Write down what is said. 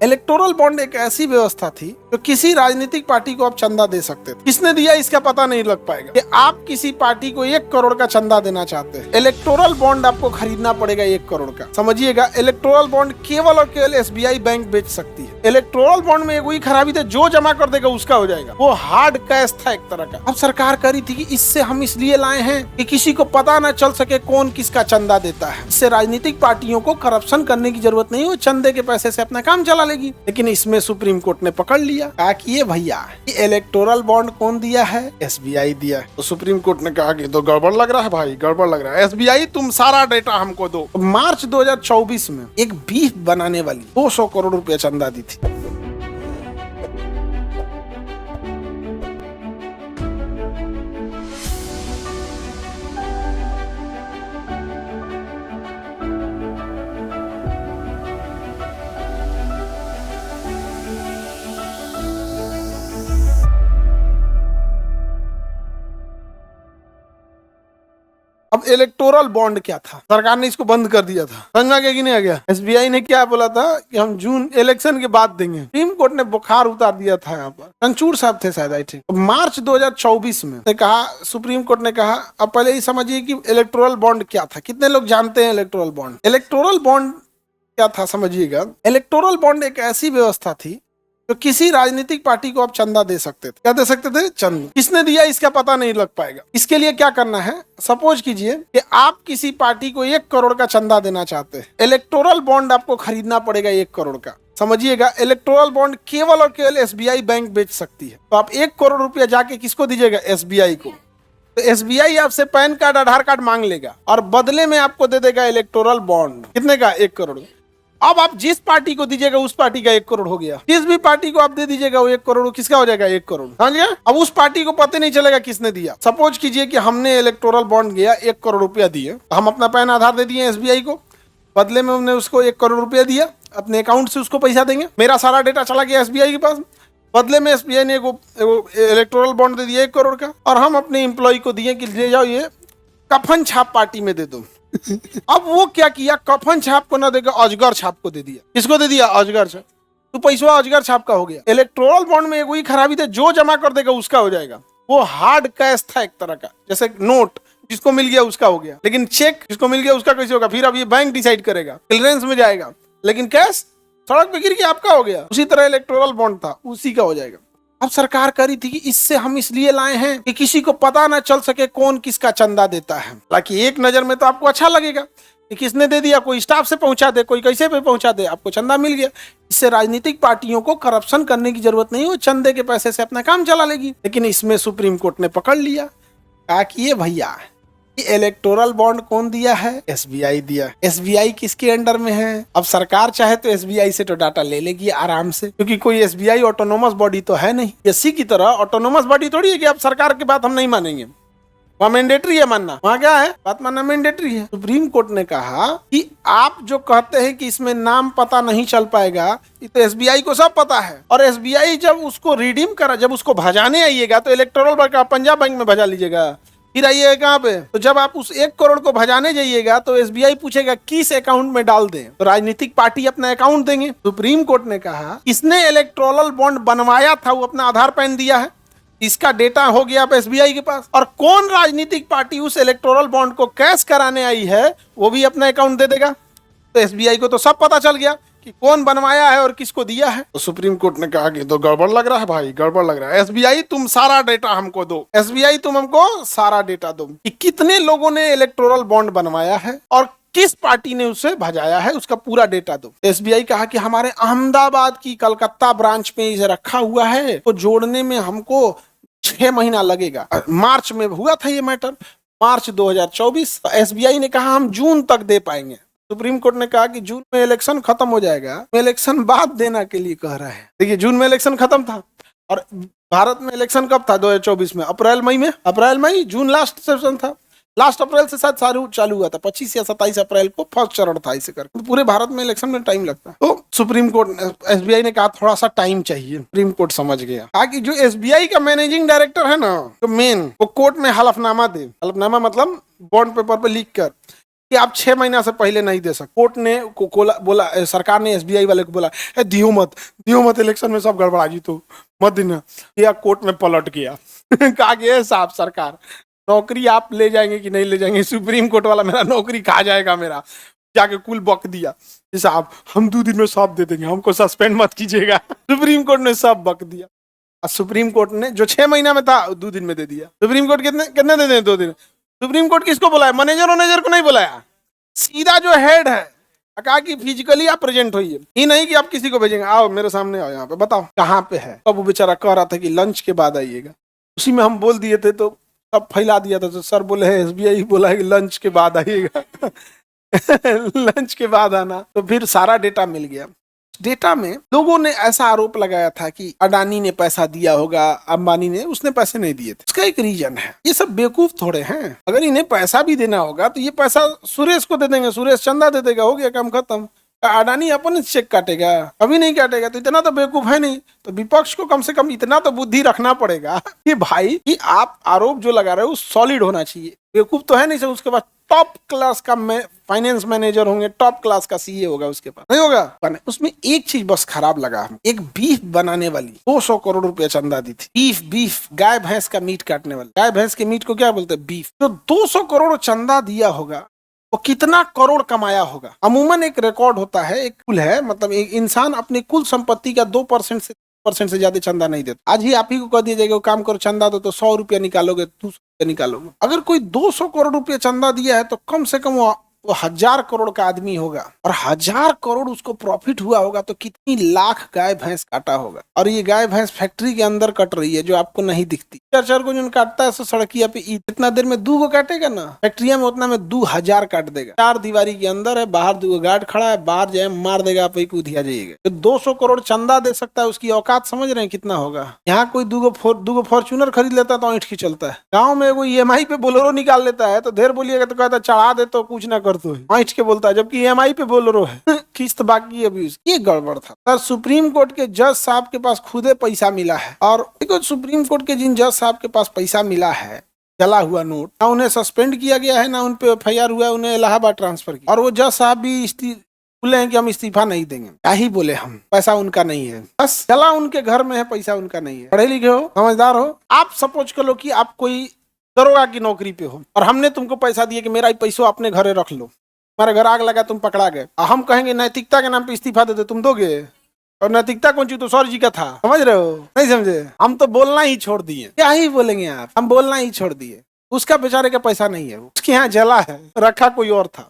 Electoral bond एक ऐसी व्यवस्था थी जो किसी राजनीतिक पार्टी को आप चंदा दे सकते थे। किसने दिया इसका पता नहीं लग पाएगा कि आप किसी पार्टी को 1 करोड़ का चंदा देना चाहते हैं। इलेक्टोरल बॉन्ड आपको खरीदना पड़ेगा 1 करोड़ का। समझिएगा, इलेक्टोरल बॉन्ड केवल और केवल एसबीआई बैंक बेच सकती है। इलेक्टोरल बॉन्ड में एक वही खराबी थी, जो जमा कर देगा उसका हो जाएगा। वो हार्ड कैश था एक तरह का। अब सरकार करी थी कि इससे हम इसलिए लाए हैं कि किसी को पता न चल सके कौन किसका चंदा देता है। इससे राजनीतिक पार्टियों को करप्शन करने की जरूरत नहीं, वो चंदे के पैसे से अपना काम चला लेगी। लेकिन इसमें सुप्रीम कोर्ट ने पकड़ लिया, कहा कि ये भैया ये इलेक्टोरल बॉन्ड कौन दिया है? एसबीआई दिया है। तो सुप्रीम कोर्ट ने कहा कि तो गड़बड़ लग रहा है भाई, गड़बड़ लग रहा है। एसबीआई तुम सारा डेटा हमको दो। मार्च 2024 में एक बीफ बनाने वाली 200 करोड़ रुपया चंदा दी थी। अब इलेक्टोरल बॉन्ड क्या था? सरकार ने इसको बंद कर दिया था। समझ में आ गया कि नहीं आ गया? एसबीआई ने क्या बोला था कि हम जून इलेक्शन के बाद देंगे। सुप्रीम कोर्ट ने बुखार उतार दिया था। यहाँ पर चंचूड़ साहब थे शायद, आई थिंक। मार्च 2024 में कहा, सुप्रीम कोर्ट ने कहा, अब पहले ही समझिए कि इलेक्टोरल बॉन्ड क्या था। कितने लोग जानते हैं इलेक्टोरल बॉन्ड? इलेक्टोरल बॉन्ड क्या था समझिएगा। इलेक्टोरल बॉन्ड एक ऐसी व्यवस्था थी जो किसी राजनीतिक पार्टी को आप चंदा दे सकते थे। क्या दे सकते थे? चंदा। किसने दिया इसका पता नहीं लग पाएगा। इसके लिए क्या करना है, सपोज कीजिए कि आप किसी पार्टी को 1 करोड़ का चंदा देना चाहते हैं। इलेक्टोरल बॉन्ड आपको खरीदना पड़ेगा 1 करोड़ का। समझिएगा, इलेक्टोरल बॉन्ड केवल और केवल एसबीआई बैंक बेच सकती है। तो आप 1 करोड़ रुपया जाके किसको दीजिएगा? एसबीआई को। तो एसबीआई आपसे पैन कार्ड, आधार कार्ड मांग लेगा और बदले में आपको दे देगा इलेक्टोरल बॉन्ड। कितने का? 1 करोड़। अब आप जिस पार्टी को दीजिएगा उस पार्टी का 1 करोड़ हो गया। जिस भी पार्टी को आप दे दीजिएगा वो 1 करोड़ किसका हो जाएगा? 1 करोड़। समझ गया? अब उस पार्टी को पता नहीं चलेगा किसने दिया। सपोज कीजिए कि हमने इलेक्टोरल बॉन्ड गया, 1 करोड़ रुपया दिए, हम अपना पैन आधार दे दिए एसबीआई को, बदले में हमने उसको 1 करोड़ रुपया दिया, अपने अकाउंट से उसको पैसा देंगे। मेरा सारा डेटा चला गया एसबीआई के पास, बदले में एसबीआई ने इलेक्टोरल बॉन्ड दे दिया 1 करोड़ का, और हम अपने एम्प्लॉय को दिए कि ले जाओ ये कफन छाप पार्टी में दे दो। अब वो क्या किया, कफन छाप को ना देकर अजगर छाप को दे दिया। किसको दे दिया? अजगर छाप। तो पैसा अजगर छाप का हो गया। इलेक्टोरल बॉन्ड में एक वही खराबी थी, जो जमा कर देगा उसका हो जाएगा। वो हार्ड कैश था एक तरह का, जैसे नोट जिसको मिल गया उसका हो गया। लेकिन चेक जिसको मिल गया उसका कैसे होगा? फिर अब ये बैंक डिसाइड करेगा, क्लियरेंस में जाएगा। लेकिन कैश सड़क पे गिर के आपका हो गया। उसी तरह इलेक्टोरल बॉन्ड था, उसी का हो जाएगा। अब सरकार करी थी कि इससे हम इसलिए लाए हैं कि किसी को पता ना चल सके कौन किसका चंदा देता है। हालांकि एक नजर में तो आपको अच्छा लगेगा कि किसने दे दिया, कोई स्टाफ से पहुंचा दे, कोई कैसे पे पहुंचा दे, आपको चंदा मिल गया। इससे राजनीतिक पार्टियों को करप्शन करने की जरूरत नहीं, वो चंदे के पैसे से अपना काम चला लेगी। लेकिन इसमें सुप्रीम कोर्ट ने पकड़ लिया, कहा कि ये भैया ये इलेक्टोरल बॉन्ड कौन दिया है? एसबीआई दिया। एसबीआई किसके अंडर में है? अब सरकार चाहे तो एसबीआई से तो डाटा ले लेगी आराम से, क्योंकि कोई एसबीआई ऑटोनोमस बॉडी तो है नहीं। एससी की तरह ऑटोनोमस बॉडी थोड़ी है कि अब सरकार की बात हम नहीं मानेंगे। वहाँ मैंडेटरी है मानना, वहाँ क्या है? बात मानना मैंडेटरी है। सुप्रीम कोर्ट ने कहा कि आप जो कहते हैं कि इसमें नाम पता नहीं चल पाएगा, ये तो एसबीआई को सब पता है। और एसबीआई जब उसको रिडीम करा, जब उसको भजाने आइएगा तो इलेक्टोरल बैंक पंजाब बैंक में भजा लीजिएगा, फिर आइएगा कहाँ पे? तो जब आप उस 1 करोड़ को भजाने जाइएगा तो एसबीआई पूछेगा किस अकाउंट में डाल दें, तो राजनीतिक पार्टी अपना अकाउंट देंगे। सुप्रीम कोर्ट ने कहा इसने इलेक्टोरल बॉन्ड बनवाया था, वो अपना आधार पैन दिया है, इसका डेटा हो गया अब एसबीआई के पास। और कौन राजनीतिक पार्टी उस इलेक्टोरल बॉन्ड को कैश कराने आई है वो भी अपना अकाउंट दे देगा। तो एसबीआई को तो सब पता चल गया कि कौन बनवाया है और किसको दिया है। तो सुप्रीम कोर्ट ने कहा कि तो गड़बड़ लग रहा है भाई, गड़बड़ लग रहा है। एसबीआई तुम सारा डेटा हमको दो, एसबीआई तुम हमको सारा डेटा दो कि कितने लोगों ने इलेक्टोरल बॉन्ड बनवाया है और किस पार्टी ने उसे भजाया है, उसका पूरा डेटा दो। एसबीआई कहा कि हमारे अहमदाबाद की कलकत्ता ब्रांच में इसे रखा हुआ है, तो जोड़ने में हमको 6 महीना लगेगा। मार्च में हुआ था ये मैटर, मार्च 2024। एसबीआई ने कहा हम जून तक दे पाएंगे। सुप्रीम कोर्ट ने कहा कि जून में इलेक्शन खत्म हो जाएगा, इलेक्शन बाद देना के लिए कह रहा है। देखिए, जून में इलेक्शन खत्म था और भारत में इलेक्शन कब था? 2024 में, अप्रैल मई में। अप्रैल मई, जून लास्ट सेशन था, लास्ट अप्रैल से शायद चालू हुआ था। 25 या 27 अप्रैल को फर्स्ट चरण था इसे करके। तो पूरे भारत में इलेक्शन में टाइम लगता है। तो सुप्रीम कोर्ट, एसबीआई ने कहा थोड़ा सा टाइम चाहिए। सुप्रीम कोर्ट समझ गया, कहा कि जो एसबीआई का मैनेजिंग डायरेक्टर है ना, तो मेन, वो कोर्ट में हलफनामा दे। हलफनामा मतलब बॉन्ड पेपर पे लिख कर कि कि आप 6 महीना से पहले नहीं दे सकते। कोर्ट ने बोला, सरकार ने एसबीआई वाले को बोला दियो मत इलेक्शन में सब गड़बड़ा जी तो मत देना। या कोर्ट में पलट गया कहा गया साहब सरकार नौकरी आप ले जाएंगे कि नहीं ले जाएंगे, सुप्रीम कोर्ट वाला मेरा नौकरी खा जाएगा मेरा। जाके कुल बक दिया कि साहब हम 2 दिन में सब दे देंगे, हमको सस्पेंड मत कीजिएगा। सुप्रीम कोर्ट ने सब बक दिया। सुप्रीम कोर्ट ने जो 6 महीना में था 2 दिन में दे दिया। सुप्रीम कोर्ट कितने दे दें 2 दिन। सुप्रीम कोर्ट किसको बुलाया, मैनेजर को नहीं बुलाया, सीधा जो हेड है कहा कि फिजिकली आप प्रेजेंट होइए, ये नहीं कि आप किसी को भेजेंगे आओ मेरे सामने आओ यहाँ पे बताओ कहाँ पे है। तब वो बेचारा कह रहा था कि लंच के बाद आइएगा, उसी में हम बोल दिए थे तो सब फैला दिया था। तो सर बोले है एसबीआई बोला है कि लंच के बाद आइएगा लंच के बाद आना। तो फिर सारा डेटा मिल गया। डेटा में लोगों ने ऐसा आरोप लगाया था कि अडानी ने पैसा दिया होगा, अंबानी ने, उसने पैसे नहीं दिए थे। उसका एक रीजन है, ये सब बेवकूफ थोड़े हैं। अगर इन्हें पैसा भी देना होगा तो ये पैसा सुरेश को दे देंगे, सुरेश चंदा दे देगा, हो गया काम खत्म। अडानी अपन चेक काटेगा, कभी नहीं काटेगा। तो इतना तो बेवकूफ है नहीं, तो विपक्ष को कम से कम इतना तो बुद्धि रखना पड़ेगा कि भाई कि आप आरोप जो लगा रहे हो सॉलिड होना चाहिए। बेवकूफ तो है नहीं सर, उसके बाद टॉप क्लास का फाइनेंस मैनेजर होंगे, टॉप क्लास का सीए होगा, उसके पास नहीं होगा। उसमें एक चीज बस खराब लगा, हम एक बीफ बनाने वाली 200 करोड़ रुपया चंदा दी थी। बीफ गाय भैंस का मीट काटने वाली, गाय भैंस के मीट को क्या बोलते हैं, बीफ। तो 200 करोड़ चंदा दिया होगा, वो कितना करोड़ कमाया होगा। अमूमन एक रिकॉर्ड होता है, एक कुल है, मतलब एक इंसान अपने कुल संपत्ति का 2% से ज्यादा चंदा नहीं देता। आज ही आप ही को कह दिया जाएगा काम करो चंदा दो, तो 100 रुपया निकालोगे, 200 रुपया निकालोगे। अगर कोई 200 करोड़ रुपया चंदा दिया है तो कम से कम वो 1000 करोड़ का आदमी होगा, और 1000 करोड़ उसको प्रॉफिट हुआ होगा तो कितनी लाख गाय भैंस काटा होगा। और ये गाय भैंस फैक्ट्री के अंदर कट रही है जो आपको नहीं दिखती। 4 को जो काटता है सड़किया पे, इतना देर में 2 को काटेगा ना, फैक्ट्रिया में उतना में 2000 काट देगा। 4 दीवारी के अंदर है, बाहर 2 गार्ड खड़ा है, बाहर जाए मार देगा, आप कूद जाइएगा। तो 200 करोड़ चंदा दे सकता है, उसकी औकात समझ रहे हैं कितना होगा। यहाँ कोई 2 फॉर्च्यूनर खरीद लेता तो ऐंठ के चलता है। गाँव में कोई EMI पे बोलेरो निकाल लेता है तो ढेर बोलिएगा तो कहता चढ़ा दे तो कुछ ना कर तो ऐंठ के बोलता है, जबकि EMI पे बोलेरो है किस्त बाकी है अभी। ये गड़बड़ था सर। सुप्रीम कोर्ट के जज साहब के पास खुदे पैसा मिला है, और देखो सुप्रीम कोर्ट के जिन जज साहब के पास पैसा मिला है, जला हुआ नोट, ना उन्हें सस्पेंड किया गया है, ना उन पे FIR हुआ है, उन्हें इलाहाबाद ट्रांसफर किया। और वो जज साहब भी बोले हैं कि हम इस्तीफा नहीं देंगे। क्या ही बोले, हम पैसा उनका नहीं है, बस चला उनके घर में है, पैसा उनका नहीं है। पढ़े लिखे हो, समझदार हो। आप सपोज करो कि आप कोई दरोगा की नौकरी पे हो और हमने तुमको पैसा दिया कि मेरा पैसा अपने घरे रख लो, हमारे घर आग लगा, तुम पकड़ा गए, हम कहेंगे नैतिकता के नाम पे इस्तीफा दे दो, तुम दोगे? और नैतिकता कौन चीज, तो सौर जी का था, समझ रहे हो? नहीं समझे? हम तो बोलना ही छोड़ दिए। क्या ही बोलेंगे आप, हम बोलना ही छोड़ दिए। उसका बेचारे का पैसा नहीं है, उसके यहाँ जला है, रखा कोई और था।